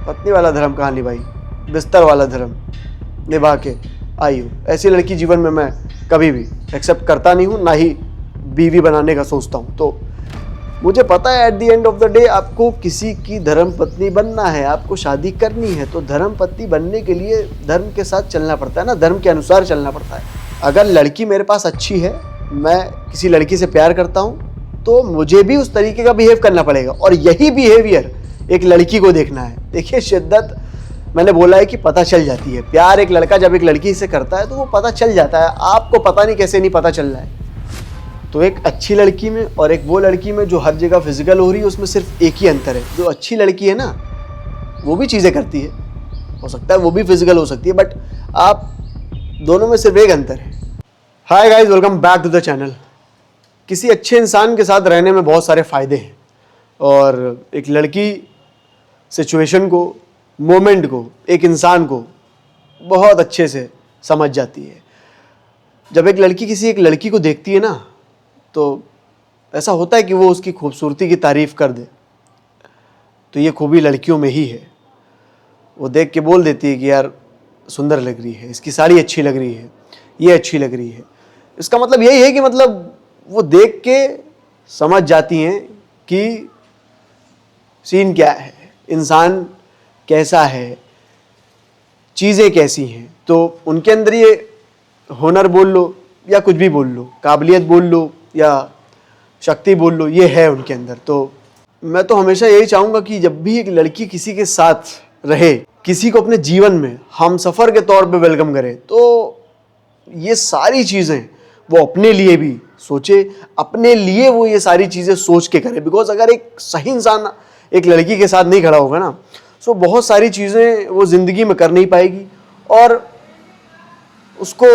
पत्नी वाला धर्म कहाँ निभाई, बिस्तर वाला धर्म निभा के आई हूँ। ऐसी लड़की जीवन में मैं कभी भी एक्सेप्ट करता नहीं हूँ, ना ही बीवी बनाने का सोचता हूँ। तो मुझे पता है at the end of the day आपको किसी की धर्म पत्नी बनना है, आपको शादी करनी है, तो धर्म पत्नी बनने के लिए धर्म के साथ चलना पड़ता है ना, धर्म के अनुसार चलना पड़ता है। अगर लड़की मेरे पास अच्छी है, मैं किसी लड़की से प्यार करता हूँ, तो मुझे भी उस तरीके का बिहेव करना पड़ेगा। और यही बिहेवियर एक लड़की को देखना है। देखिए, शिद्दत मैंने बोला है कि पता चल जाती है। प्यार एक लड़का जब एक लड़की से करता है तो वो पता चल जाता है, आपको पता नहीं कैसे नहीं पता चल रहा है। तो एक अच्छी लड़की में और एक वो लड़की में जो हर जगह फिजिकल हो रही है, उसमें सिर्फ एक ही अंतर है। जो अच्छी लड़की है ना, वो भी चीज़ें करती है, हो सकता है वो भी फिजिकल हो सकती है, बट आप दोनों में सिर्फ एक अंतर है। Hi guys, welcome back to the channel. किसी अच्छे इंसान के साथ रहने में बहुत सारे फ़ायदे हैं, और एक लड़की सिचुएशन को, मोमेंट को, एक इंसान को बहुत अच्छे से समझ जाती है। जब एक लड़की किसी एक लड़की को देखती है ना, तो ऐसा होता है कि वो उसकी खूबसूरती की तारीफ़ कर दे। तो ये खूबी लड़कियों में ही है। वो देख के बोल देती है कि यार सुंदर लग रही है, इसकी साड़ी अच्छी लग रही है, ये अच्छी लग रही है। इसका मतलब यही है कि मतलब वो देख के समझ जाती हैं कि सीन क्या है, इंसान कैसा है, चीज़ें कैसी हैं। तो उनके अंदर ये हुनर बोल लो या कुछ भी बोल लो, काबिलियत बोल लो या शक्ति बोल लो, ये है उनके अंदर। तो मैं तो हमेशा यही चाहूँगा कि जब भी एक लड़की किसी के साथ रहे, किसी को अपने जीवन में हमसफ़र के तौर पे वेलकम करे, तो ये सारी चीज़ें वो अपने लिए भी सोचे, अपने लिए वो ये सारी चीज़ें सोच के करे। बिकॉज अगर एक सही इंसान एक लड़की के साथ नहीं खड़ा होगा ना, सो बहुत सारी चीज़ें वो ज़िंदगी में कर नहीं पाएगी, और उसको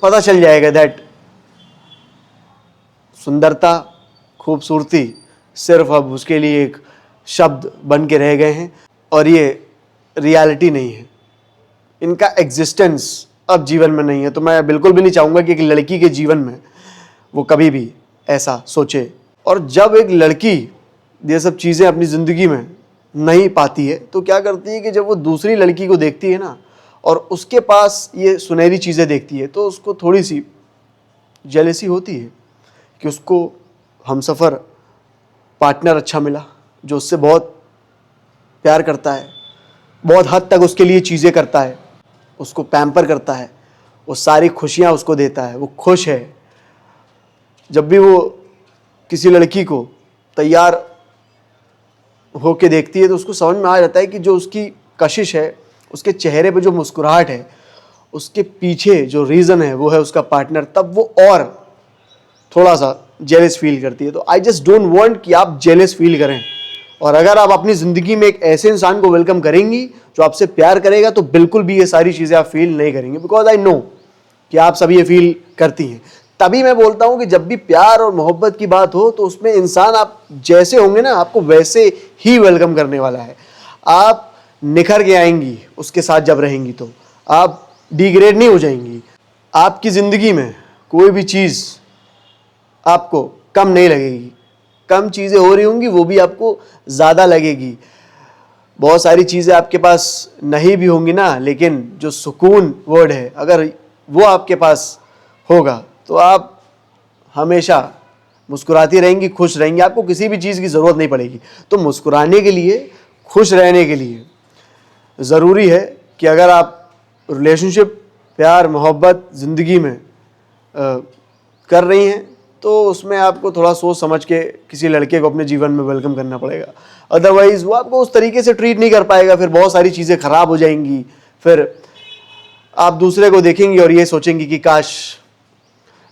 पता चल जाएगा दैट सुंदरता, खूबसूरती सिर्फ अब उसके लिए एक शब्द बन के रह गए हैं, और ये रियलिटी नहीं है, इनका एग्जिस्टेंस अब जीवन में नहीं है। तो मैं बिल्कुल भी नहीं चाहूँगा कि एक लड़की के जीवन में वो कभी भी ऐसा सोचे। और जब एक लड़की ये सब चीज़ें अपनी ज़िंदगी में नहीं पाती है, तो क्या करती है कि जब वो दूसरी लड़की को देखती है ना, और उसके पास ये सुनहरी चीज़ें देखती है, तो उसको थोड़ी सी जेलसी होती है कि उसको हमसफ़र पार्टनर अच्छा मिला, जो उससे बहुत प्यार करता है, बहुत हद तक उसके लिए चीज़ें करता है, उसको पैम्पर करता है, वो सारी खुशियाँ उसको देता है, वो खुश है। जब भी वो किसी लड़की को तैयार होके देखती है, तो उसको समझ में आ जाता है कि जो उसकी कशिश है, उसके चेहरे पे जो मुस्कुराहट है, उसके पीछे जो रीज़न है वो है उसका पार्टनर। तब वो और थोड़ा सा जेलस फील करती है। तो आई जस्ट डोंट वांट कि आप जेलस फील करें। और अगर आप अपनी ज़िंदगी में एक ऐसे इंसान को वेलकम करेंगी जो आपसे प्यार करेगा, तो बिल्कुल भी ये सारी चीज़ें आप फील नहीं करेंगे। बिकॉज आई नो कि आप सभी ये फील करती हैं। तभी मैं बोलता हूँ कि जब भी प्यार और मोहब्बत की बात हो, तो उसमें इंसान आप जैसे होंगे ना, आपको वैसे ही वेलकम करने वाला है। आप निखर के आएंगी उसके साथ जब रहेंगी, तो आप डिग्रेड नहीं हो जाएंगी। आपकी ज़िंदगी में कोई भी चीज़ आपको कम नहीं लगेगी। कम चीज़ें हो रही होंगी, वो भी आपको ज़्यादा लगेगी। बहुत सारी चीज़ें आपके पास नहीं भी होंगी ना, लेकिन जो सुकून वर्ड है, अगर वो आपके पास होगा, तो आप हमेशा मुस्कुराती रहेंगी, खुश रहेंगी। आपको किसी भी चीज़ की ज़रूरत नहीं पड़ेगी। तो मुस्कुराने के लिए, खुश रहने के लिए ज़रूरी है कि अगर आप रिलेशनशिप, प्यार, मोहब्बत ज़िंदगी में कर रही हैं, तो उसमें आपको थोड़ा सोच समझ के किसी लड़के को अपने जीवन में वेलकम करना पड़ेगा। अदरवाइज़ वो आपको उस तरीके से ट्रीट नहीं कर पाएगा, फिर बहुत सारी चीज़ें ख़राब हो जाएंगी। फिर आप दूसरे को देखेंगी और ये सोचेंगी कि काश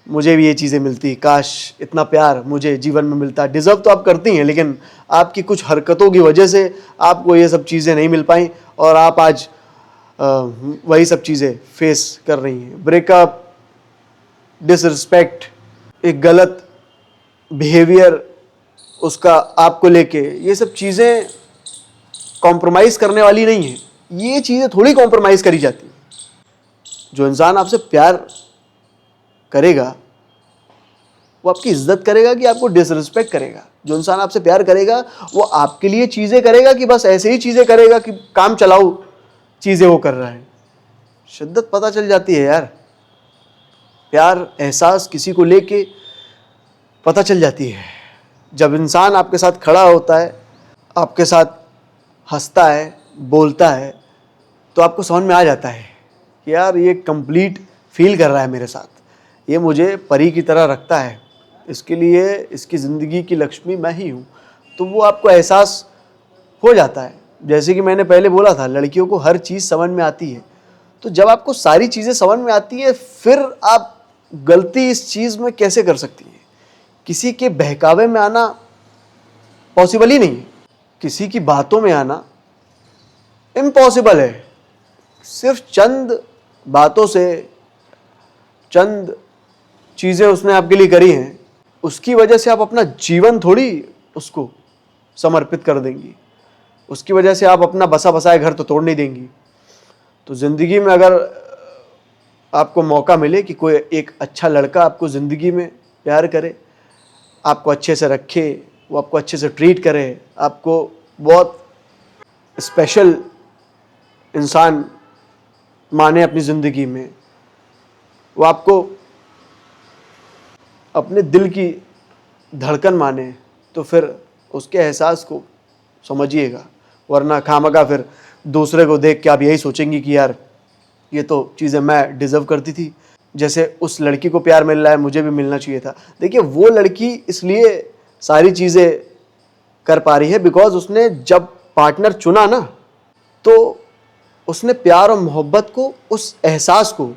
मुझे भी ये चीज़ें मिलती, काश इतना प्यार मुझे जीवन में मिलता। डिज़र्व तो आप करती हैं, लेकिन आपकी कुछ हरकतों की वजह से आपको ये सब चीज़ें नहीं मिल पाई, और आप आज वही सब चीज़ें फेस कर रही हैं। ब्रेकअप, डिसरिस्पेक्ट, एक गलत बिहेवियर उसका आपको लेके, ये सब चीज़ें कॉम्प्रोमाइज़ करने वाली नहीं है। ये चीज़ें थोड़ी कॉम्प्रोमाइज़ करी जाती हैं। जो इंसान आपसे प्यार करेगा, वो आपकी इज्जत करेगा कि आपको डिसरिस्पेक्ट करेगा? जो इंसान आपसे प्यार करेगा वो आपके लिए चीज़ें करेगा कि बस ऐसे ही चीज़ें करेगा कि काम चलाऊ चीज़ें वो कर रहा है? शिद्दत पता चल जाती है यार, प्यार एहसास किसी को लेके पता चल जाती है। जब इंसान आपके साथ खड़ा होता है, आपके साथ हंसता है, बोलता है, तो आपको समझ में आ जाता है कि यार ये कंप्लीट फील कर रहा है मेरे साथ, ये मुझे परी की तरह रखता है, इसके लिए इसकी ज़िंदगी की लक्ष्मी मैं ही हूँ। तो वो आपको एहसास हो जाता है। जैसे कि मैंने पहले बोला था, लड़कियों को हर चीज़ समझ में आती है। तो जब आपको सारी चीज़ें समझ में आती है, फिर आप गलती इस चीज़ में कैसे कर सकती हैं? किसी के बहकावे में आना पॉसिबल ही नहीं है, किसी की बातों में आना इम्पॉसिबल है। सिर्फ चंद बातों से, चंद चीज़ें उसने आपके लिए करी हैं, उसकी वजह से आप अपना जीवन थोड़ी उसको समर्पित कर देंगी, उसकी वजह से आप अपना बसा बसाया घर तो तोड़ नहीं देंगी। तो ज़िंदगी में अगर आपको मौका मिले कि कोई एक अच्छा लड़का आपको ज़िंदगी में प्यार करे, आपको अच्छे से रखे, वो आपको अच्छे से ट्रीट करे, आपको बहुत स्पेशल इंसान माने अपनी ज़िंदगी में, वो आपको अपने दिल की धड़कन माने, तो फिर उसके एहसास को समझिएगा। वरना खामखा फिर दूसरे को देख के आप यही सोचेंगी कि यार ये तो चीज़ें मैं डिज़र्व करती थी, जैसे उस लड़की को प्यार मिल रहा है मुझे भी मिलना चाहिए था। देखिए, वो लड़की इसलिए सारी चीज़ें कर पा रही है बिकॉज उसने जब पार्टनर चुना ना, तो उसने प्यार और मोहब्बत को, उस एहसास को,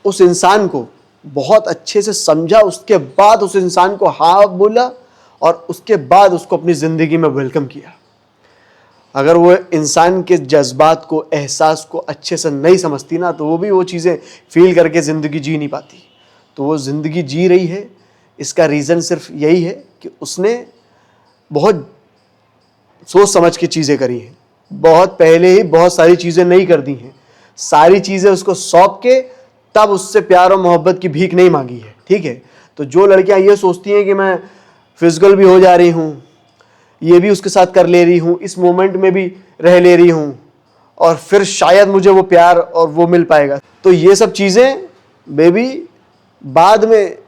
उस इंसान को बहुत अच्छे से समझा, उसके बाद उस इंसान को हाँ बोला और उसके बाद उसको अपनी ज़िंदगी में वेलकम किया। अगर वो इंसान के जज्बात को, एहसास को अच्छे से नहीं समझती ना, तो वो भी वो चीज़ें फील करके ज़िंदगी जी नहीं पाती। तो वो ज़िंदगी जी रही है, इसका रीज़न सिर्फ यही है कि उसने बहुत सोच समझ के चीज़ें करी हैं, बहुत पहले ही बहुत सारी चीज़ें नहीं कर दी हैं, सारी चीज़ें उसको सौंप के तब उससे प्यार और मोहब्बत की भीख नहीं मांगी है। ठीक है, तो जो लड़कियां ये सोचती हैं कि मैं फिजिकल भी हो जा रही हूँ, ये भी उसके साथ कर ले रही हूँ, इस मोमेंट में भी रह ले रही हूँ और फिर शायद मुझे वो प्यार और वो मिल पाएगा, तो ये सब चीज़ें बेबी बाद में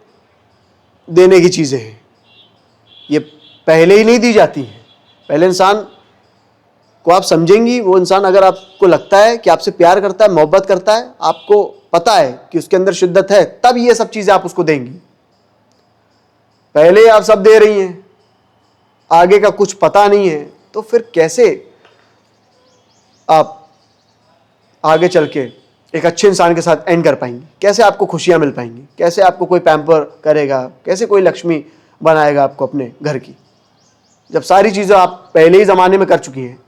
देने की चीज़ें हैं, ये पहले ही नहीं दी जाती हैं। पहले इंसान को आप समझेंगी, वो इंसान अगर आपको लगता है कि आपसे प्यार करता है, मोहब्बत करता है, आपको पता है कि उसके अंदर शिद्दत है, तब ये सब चीज़ें आप उसको देंगी। पहले आप सब दे रही हैं, आगे का कुछ पता नहीं है, तो फिर कैसे आप आगे चल के एक अच्छे इंसान के साथ एंड कर पाएंगी? कैसे आपको खुशियां मिल पाएंगी? कैसे आपको कोई पैम्पर करेगा? कैसे कोई लक्ष्मी बनाएगा आपको अपने घर की? जब सारी चीज़ें आप पहले ही ज़माने में कर चुकी हैं,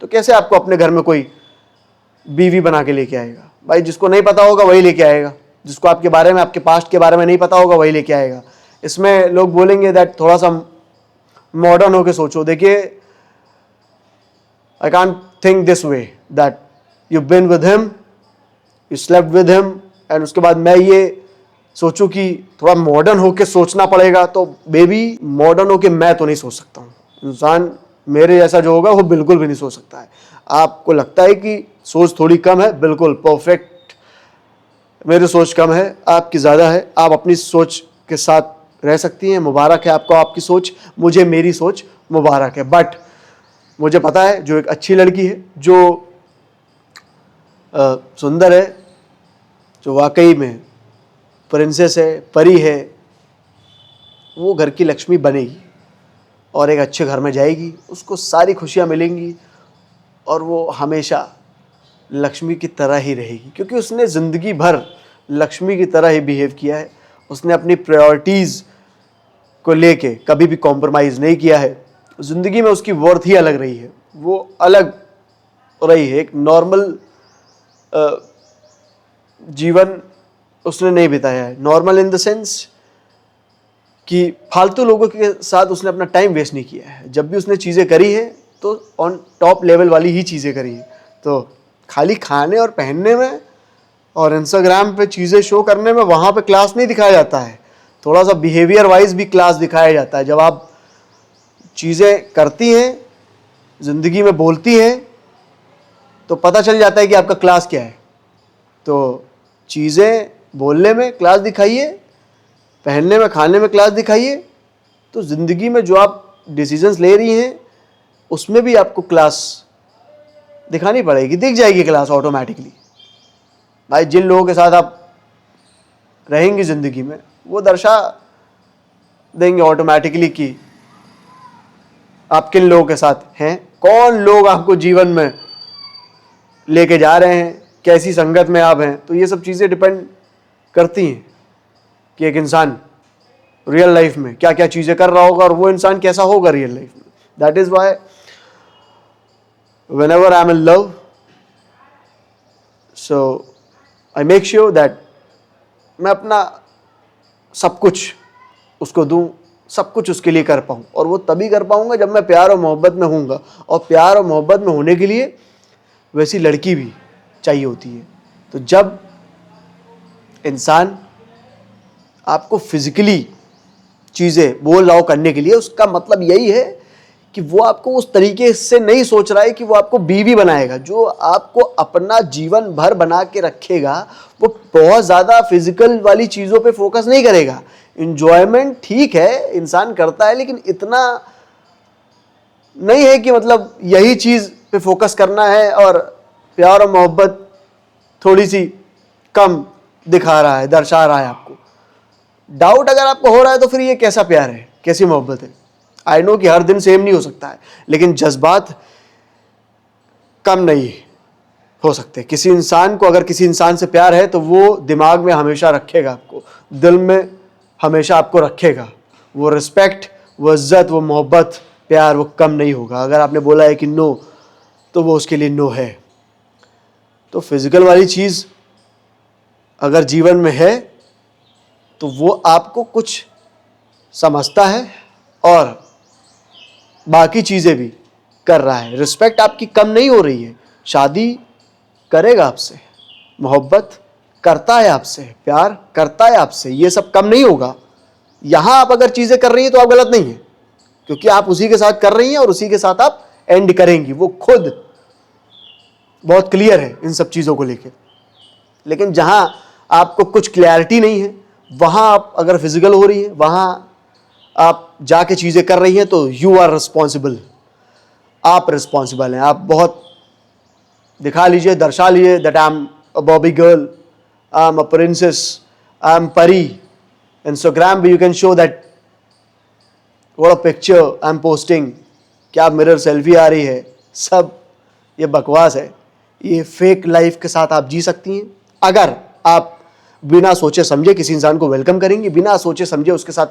तो कैसे आपको अपने घर में कोई बीवी बना के लेके आएगा? भाई, जिसको नहीं पता होगा वही लेके आएगा, जिसको आपके बारे में, आपके पास्ट के बारे में नहीं पता होगा वही लेके आएगा। इसमें लोग बोलेंगे दैट थोड़ा सा मॉडर्न होके सोचो। देखिए, I can't think this way that you been with him, you slept with him, and उसके बाद मैं ये सोचूं कि थोड़ा मॉडर्न होके सोचना पड़ेगा। तो बेबी, मॉडर्न होके मैं तो नहीं सोच सकता हूँ। इंसान मेरे जैसा जो होगा वो बिल्कुल भी नहीं सोच सकता है। आपको लगता है कि सोच थोड़ी कम है, बिल्कुल परफेक्ट। मेरी सोच कम है, आपकी ज़्यादा है। आप अपनी सोच के साथ रह सकती हैं, मुबारक है आपको आपकी सोच, मुझे मेरी सोच मुबारक है। बट मुझे पता है जो एक अच्छी लड़की है, जो सुंदर है, जो वाकई में प्रिंसेस है, परी है, वो घर की लक्ष्मी बनेगी और एक अच्छे घर में जाएगी, उसको सारी खुशियाँ मिलेंगी और वो हमेशा लक्ष्मी की तरह ही रहेगी, क्योंकि उसने ज़िंदगी भर लक्ष्मी की तरह ही बिहेव किया है। उसने अपनी प्रायोरिटीज़ को लेके कभी भी कॉम्प्रोमाइज़ नहीं किया है। ज़िंदगी में उसकी वर्थ ही अलग रही है, वो अलग रही है। एक नॉर्मल जीवन उसने नहीं बिताया है। नॉर्मल इन द सेंस कि फालतू लोगों के साथ उसने अपना टाइम वेस्ट नहीं किया है। जब भी उसने चीज़ें करी हैं तो ऑन टॉप लेवल वाली ही चीज़ें करी हैं। तो खाली खाने और पहनने में और इंस्टाग्राम पे चीज़ें शो करने में, वहाँ पे क्लास नहीं दिखाया जाता है। थोड़ा सा बिहेवियर वाइज भी क्लास दिखाया जाता है। जब आप चीज़ें करती हैं, ज़िंदगी में बोलती हैं, तो पता चल जाता है कि आपका क्लास क्या है। तो चीज़ें बोलने में क्लास दिखाइए, पहनने में, खाने में क्लास दिखाइए, तो ज़िंदगी में जो आप डिसीजंस ले रही हैं उसमें भी आपको क्लास दिखानी पड़ेगी, दिख जाएगी क्लास ऑटोमेटिकली। भाई जिन लोगों के साथ आप रहेंगी ज़िंदगी में, वो दर्शा देंगे ऑटोमेटिकली कि आप किन लोगों के साथ हैं, कौन लोग आपको जीवन में लेके जा रहे हैं, कैसी संगत में आप हैं। तो ये सब चीज़ें डिपेंड करती हैं कि एक इंसान रियल लाइफ में क्या क्या चीज़ें कर रहा होगा और वो इंसान कैसा होगा रियल लाइफ में। That is why whenever I'm in love, so I make sure that मैं अपना सब कुछ उसको दूं, सब कुछ उसके लिए कर पाऊं। और वो तभी कर पाऊंगा जब मैं प्यार और मोहब्बत में हूँगा। और प्यार और मोहब्बत में होने के लिए वैसी लड़की भी चाहिए होती है। तो जब इंसान आपको फिजिकली चीज़ें बोल रहा हो करने के लिए, उसका मतलब यही है कि वो आपको उस तरीके से नहीं सोच रहा है कि वो आपको बीवी बनाएगा। जो आपको अपना जीवन भर बना के रखेगा, वो बहुत ज़्यादा फिजिकल वाली चीज़ों पे फोकस नहीं करेगा। इंजॉयमेंट ठीक है, इंसान करता है, लेकिन इतना नहीं है कि मतलब यही चीज़ पे फोकस करना है और प्यार और मोहब्बत थोड़ी सी कम दिखा रहा है, दर्शा रहा है आपको। डाउट अगर आपको हो रहा है तो फिर ये कैसा प्यार है, कैसी मोहब्बत है। आई नो कि हर दिन सेम नहीं हो सकता है, लेकिन जज्बात कम नहीं हो सकते। किसी इंसान को अगर किसी इंसान से प्यार है तो वो दिमाग में हमेशा रखेगा, आपको दिल में हमेशा आपको रखेगा। वो रिस्पेक्ट, वो इज्जत, वो मोहब्बत, प्यार वो कम नहीं होगा। अगर आपने बोला है कि नो, तो वो उसके लिए नो है। तो फिजिकल वाली चीज़ अगर जीवन में है तो वो आपको कुछ समझता है और बाकी चीज़ें भी कर रहा है। रिस्पेक्ट आपकी कम नहीं हो रही है। शादी करेगा आपसे, मोहब्बत करता है आपसे, प्यार करता है आपसे, ये सब कम नहीं होगा। यहाँ आप अगर चीज़ें कर रही हैं तो आप गलत नहीं हैं, क्योंकि आप उसी के साथ कर रही हैं और उसी के साथ आप एंड करेंगी। वो खुद बहुत क्लियर है इन सब चीज़ों को लेकर। लेकिन जहाँ आपको कुछ क्लैरिटी नहीं है, वहाँ आप अगर फिजिकल हो रही है, वहाँ आप जाके चीज़ें कर रही हैं, तो यू आर रिस्पॉन्सिबल। आप रिस्पॉन्सिबल हैं। आप बहुत दिखा लीजिए, दर्शा लीजिए that I am a Bobby girl, I am a princess, I am परी। इंस्टाग्राम पे you can show that what a picture I am posting. क्या मिरर सेल्फी आ रही है, सब ये बकवास है। ये फेक लाइफ के साथ आप जी सकती हैं अगर आप बिना सोचे समझे किसी इंसान को वेलकम करेंगे, बिना सोचे समझे उसके साथ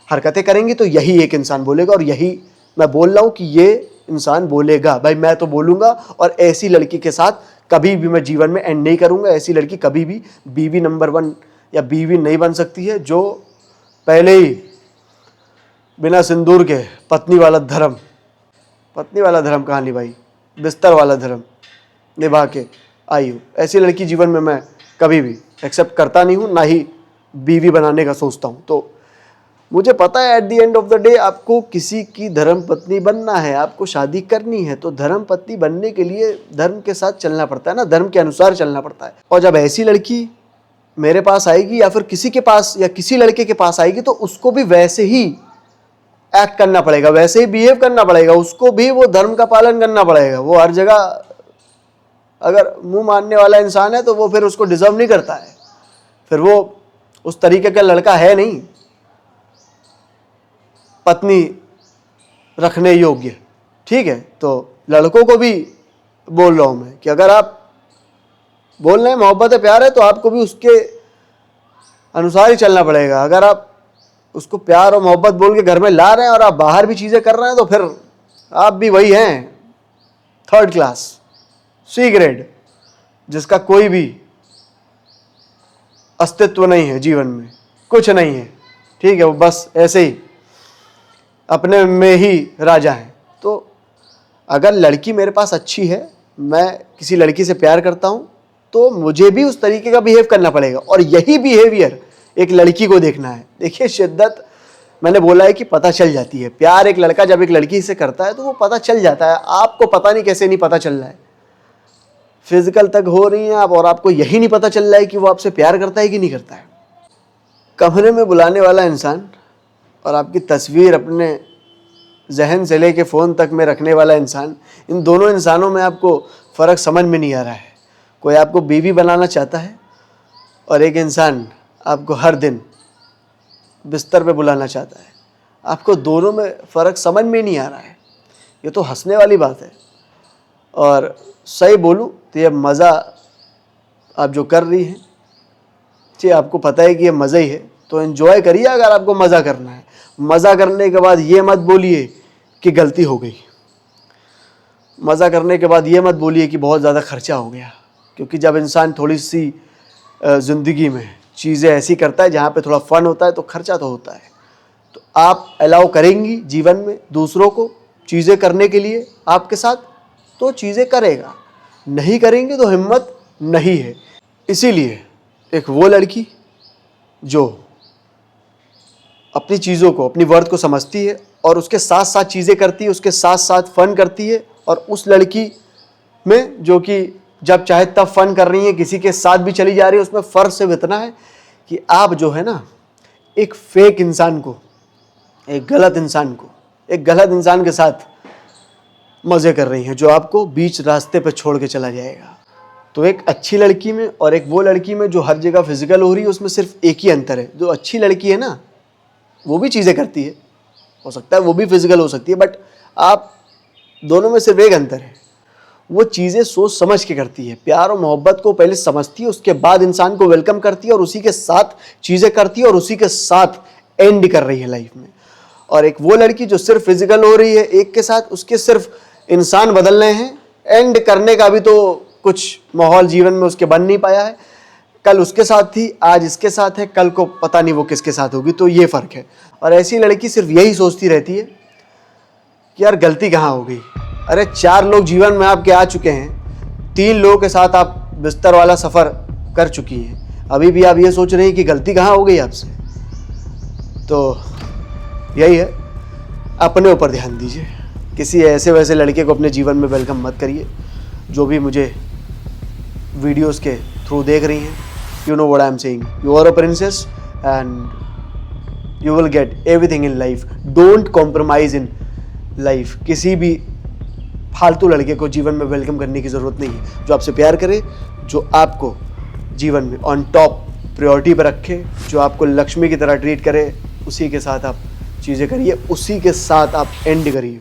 हरकतें करेंगी। तो यही एक इंसान बोलेगा, और यही मैं बोल रहा हूँ कि ये इंसान बोलेगा। भाई मैं तो बोलूँगा, और ऐसी लड़की के साथ कभी भी मैं जीवन में एंड नहीं करूँगा। ऐसी लड़की कभी भी बीवी नंबर 1 या बीवी नहीं बन सकती है, जो पहले ही बिना सिंदूर के पत्नी वाला धर्म कहाँ निभाई, बिस्तर वाला धर्म निभा के आई हो। ऐसी लड़की जीवन में मैं कभी भी एक्सेप्ट करता नहीं हूँ, ना ही बीवी बनाने का सोचता हूँ। तो मुझे पता है at the end of the day आपको किसी की धर्म पत्नी बनना है, आपको शादी करनी है, तो धर्म पत्नी बनने के लिए धर्म के साथ चलना पड़ता है ना, धर्म के अनुसार चलना पड़ता है। और जब ऐसी लड़की मेरे पास आएगी या फिर किसी के पास या किसी लड़के के पास आएगी, तो उसको भी वैसे ही एक्ट करना पड़ेगा, वैसे ही बिहेव करना पड़ेगा, उसको भी वो धर्म का पालन करना पड़ेगा। वो हर जगह अगर मुंह मारने वाला इंसान है तो वो फिर उसको डिजर्व नहीं करता है, फिर वो उस तरीके का लड़का है नहीं पत्नी रखने योग्य। ठीक है, तो लड़कों को भी बोल रहा हूं मैं कि अगर आप बोल रहे हैं मोहब्बत है, प्यार है, तो आपको भी उसके अनुसार ही चलना पड़ेगा। अगर आप उसको प्यार और मोहब्बत बोल के घर में ला रहे हैं और आप बाहर भी चीज़ें कर रहे हैं, तो फिर आप भी वही हैं, 3rd क्लास, C ग्रेड, जिसका कोई भी अस्तित्व नहीं है जीवन में, कुछ नहीं है। ठीक है, वो बस ऐसे ही अपने में ही राजा हैं। तो अगर लड़की मेरे पास अच्छी है, मैं किसी लड़की से प्यार करता हूँ, तो मुझे भी उस तरीके का बिहेव करना पड़ेगा। और यही बिहेवियर एक लड़की को देखना है। देखिए शिद्दत, मैंने बोला है कि पता चल जाती है। प्यार एक लड़का जब एक लड़की से करता है तो वो पता चल जाता है। आपको पता नहीं कैसे नहीं पता चल रहा है, फिजिकल तक हो रही हैं आप और आपको यही नहीं पता चल रहा है कि वो आपसे प्यार करता है कि नहीं करता है। कमरे में बुलाने वाला इंसान और आपकी तस्वीर अपने जहन से लेके फ़ोन तक में रखने वाला इंसान, इन दोनों इंसानों में आपको फ़र्क समझ में नहीं आ रहा है। कोई आपको बीवी बनाना चाहता है और एक इंसान आपको हर दिन बिस्तर पे बुलाना चाहता है। आपको दोनों में फ़र्क समझ में नहीं आ रहा है। ये तो हंसने वाली बात है। और सही बोलूँ तो ये मज़ा आप जो कर रही हैं, जी आपको पता है कि ये मज़ा ही है, तो एंजॉय करिए। अगर आपको मज़ा करना है, मज़ा करने के बाद ये मत बोलिए कि गलती हो गई। मज़ा करने के बाद ये मत बोलिए कि बहुत ज़्यादा खर्चा हो गया, क्योंकि जब इंसान थोड़ी सी ज़िंदगी में चीज़ें ऐसी करता है जहाँ पे थोड़ा फ़न होता है तो खर्चा तो होता है। तो आप अलाउ करेंगी जीवन में दूसरों को चीज़ें करने के लिए आपके साथ, तो चीज़ें करेगा। नहीं करेंगे तो हिम्मत नहीं है। इसीलिए एक वो लड़की जो अपनी चीज़ों को, अपनी वर्थ को समझती है और उसके साथ साथ चीज़ें करती है, उसके साथ साथ फ़न करती है, और उस लड़की में जो कि जब चाहे तब फ़न कर रही है, किसी के साथ भी चली जा रही है, उसमें फ़र्क सिर्फ इतना है कि आप जो है ना, एक फेक इंसान को, एक गलत इंसान के साथ मज़े कर रही हैं जो आपको बीच रास्ते पे छोड़ के चला जाएगा। तो एक अच्छी लड़की में और एक वो लड़की में जो हर जगह फिजिकल हो रही है, उसमें सिर्फ एक ही अंतर है। जो अच्छी लड़की है ना, वो भी चीज़ें करती है, हो सकता है वो भी फिजिकल हो सकती है, बट आप दोनों में सिर्फ एक अंतर है, वो चीज़ें सोच समझ के करती है। प्यार और मोहब्बत को पहले समझती है, उसके बाद इंसान को वेलकम करती है और उसी के साथ चीज़ें करती है और उसी के साथ एंड कर रही है लाइफ में। और एक वो लड़की जो सिर्फ फिजिकल हो रही है एक के साथ, उसके सिर्फ इंसान बदल रहे हैं, एंड करने का भी तो कुछ माहौल जीवन में उसके बन नहीं पाया है। कल उसके साथ थी, आज इसके साथ है, कल को पता नहीं वो किसके साथ होगी। तो ये फ़र्क है। और ऐसी लड़की सिर्फ यही सोचती रहती है कि यार गलती कहाँ हो गई। अरे 4 लोग जीवन में आपके आ चुके हैं, 3 लोगों के साथ आप बिस्तर वाला सफ़र कर चुकी हैं, अभी भी आप ये सोच रहे हैं कि गलती कहाँ हो गई आपसे। तो यही है, अपने ऊपर ध्यान दीजिए। किसी ऐसे वैसे लड़के को अपने जीवन में वेलकम मत करिए। जो भी मुझे वीडियोस के थ्रू देख रही हैं, you know what I am saying, you are a princess and you will get everything in life. Don't compromise in life. किसी भी फालतू लड़के को जीवन में वेलकम करने की ज़रूरत नहीं है। जो आपसे प्यार करे, जो आपको जीवन में ऑन टॉप प्रायोरिटी पर रखे, जो आपको लक्ष्मी की तरह ट्रीट करे, उसी के साथ आप चीज़ें करिए, उसी के साथ आप एंड करिए।